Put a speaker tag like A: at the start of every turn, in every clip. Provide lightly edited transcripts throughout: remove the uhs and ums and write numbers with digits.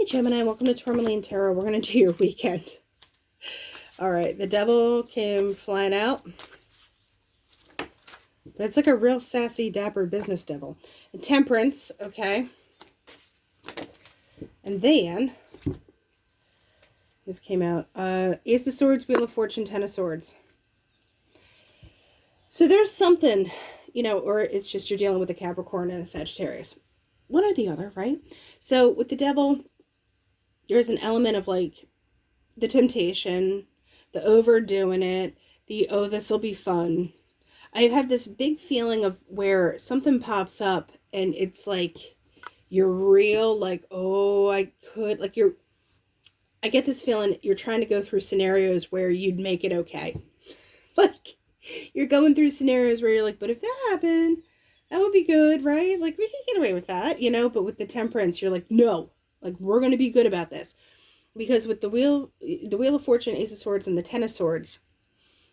A: Hey Gemini, welcome to Tourmaline Tarot. We're going to do your weekend. All right, the devil came flying out. But it's like a real sassy, dapper business devil. The Temperance, okay. And then, this came out. Ace of Swords, Wheel of Fortune, Ten of Swords. So there's something, or it's just you're dealing with a Capricorn and a Sagittarius. One or the other, right? So with the devil, there's an element of like the temptation, the overdoing it, the, oh, this will be fun. I have this big feeling of where something pops up and it's like you're real, like, oh, I get this feeling you're trying to go through scenarios where you'd make it okay. Like, you're going through scenarios where you're like, but if that happened, that would be good, right? Like, we can get away with that, but with the Temperance, you're like, no, like, we're going to be good about this. Because with the Wheel of Fortune, Ace of Swords, and the Ten of Swords,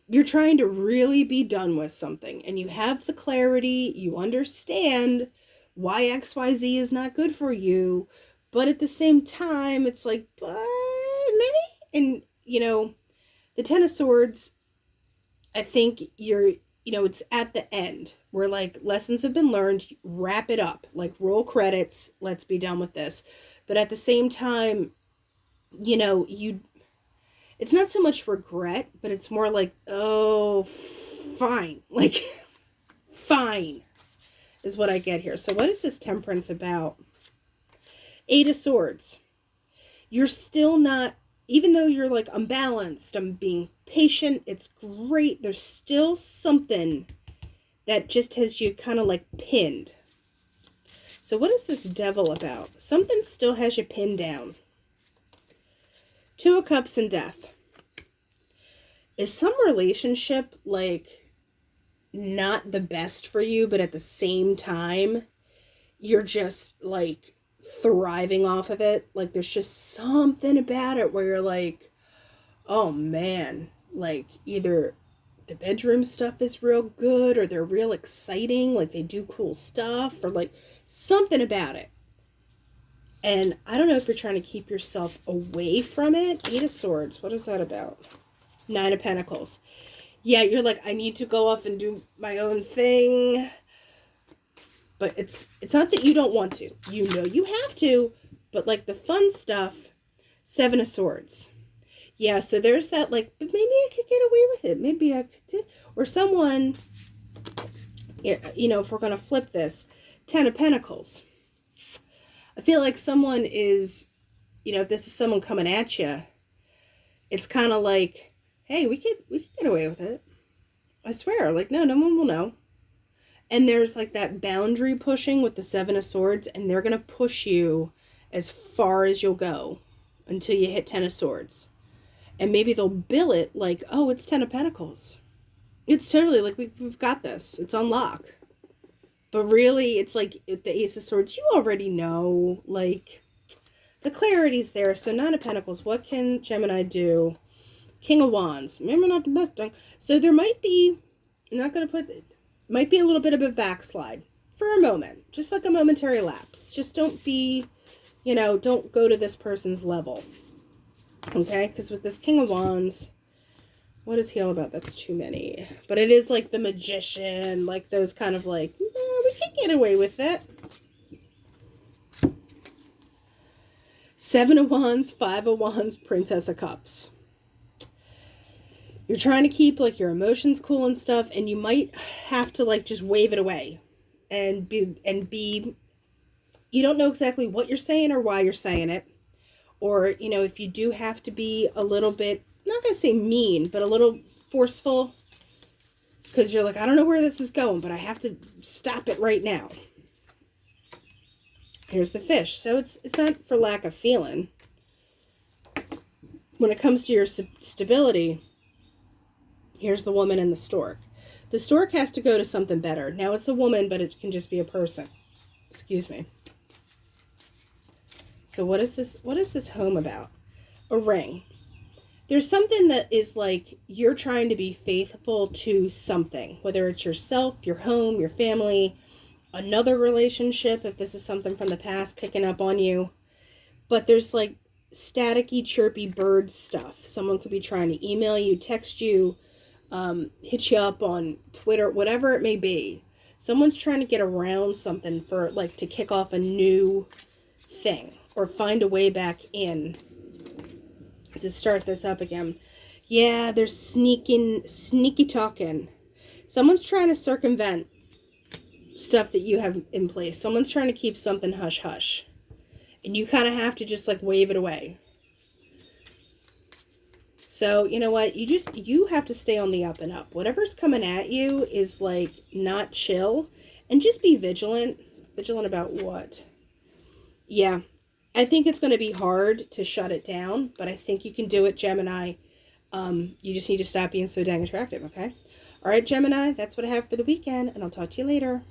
A: you're trying to really be done with something. And you have the clarity, you understand why XYZ is not good for you. But at the same time, it's like, but maybe? And, the Ten of Swords, I think it's at the end where like lessons have been learned, wrap it up, like roll credits, let's be done with this. But at the same time, it's not so much regret, but it's more like, oh, fine. Like, fine is what I get here. So what is this Temperance about? Eight of Swords. You're still not, even though you're like, I'm balanced, I'm being patient, it's great, there's still something that just has you kind of like pinned. So what is this devil about? Something still has you pinned down. Two of Cups and Death. Is some relationship like not the best for you, but at the same time, you're just like thriving off of it? Like there's just something about it where you're like, oh man, like either the bedroom stuff is real good or they're real exciting, like they do cool stuff, or like something about it. And I don't know if you're trying to keep yourself away from it. Eight of Swords, what is that about? Nine of Pentacles. Yeah, you're like, I need to go off and do my own thing. But it's not that you don't want to. You know you have to. But like the fun stuff, Seven of Swords. Yeah, so there's that like, but maybe I could get away with it. Maybe I could do. Or someone, if we're going to flip this, Ten of Pentacles. I feel like someone is, if this is someone coming at you, it's kind of like, hey, we could get away with it. I swear, like, no one will know. And there's like that boundary pushing with the Seven of Swords, and they're going to push you as far as you'll go until you hit Ten of Swords. And maybe they'll bill it like, oh, it's Ten of Pentacles. It's totally like, we've got this. It's on lock. But really, it's like the Ace of Swords, you already know, like, the clarity's there. So Nine of Pentacles, what can Gemini do? King of Wands, maybe not the best thing. So there might be, might be a little bit of a backslide for a moment. Just like a momentary lapse. Just don't be, don't go to this person's level. Okay? Because with this King of Wands, what is he all about? That's too many. But it is like the Magician, like those kind of like, no, we can get away with it. Seven of Wands, Five of Wands, Princess of Cups. You're trying to keep like your emotions cool and stuff, and you might have to like just wave it away and be you don't know exactly what you're saying or why you're saying it. Or, if you do have to be a little bit, I'm not going to say mean, but a little forceful, because you're like, I don't know where this is going, but I have to stop it right now. Here's the Fish. So it's not for lack of feeling. When it comes to your stability, here's the Woman and the Stork. The Stork has to go to something better. Now it's a woman, but it can just be a person. Excuse me. So what is this home about? A ring. There's something that is like you're trying to be faithful to something, whether it's yourself, your home, your family, another relationship, if this is something from the past kicking up on you. but there's like staticky, chirpy bird stuff. Someone could be trying to email you, text you, hit you up on Twitter, whatever it may be. Someone's trying to get around something for like to kick off a new thing or find a way back in to start this up again. Yeah, they're sneaky talking. Someone's trying to circumvent stuff that you have in place. Someone's trying to keep something hush hush. And you kind of have to just like wave it away. So, you know what? You have to stay on the up and up. Whatever's coming at you is like not chill. And just be vigilant. Vigilant about what? Yeah. I think it's going to be hard to shut it down. But I think you can do it, Gemini. You just need to stop being so dang attractive, okay? All right, Gemini, that's what I have for the weekend. And I'll talk to you later.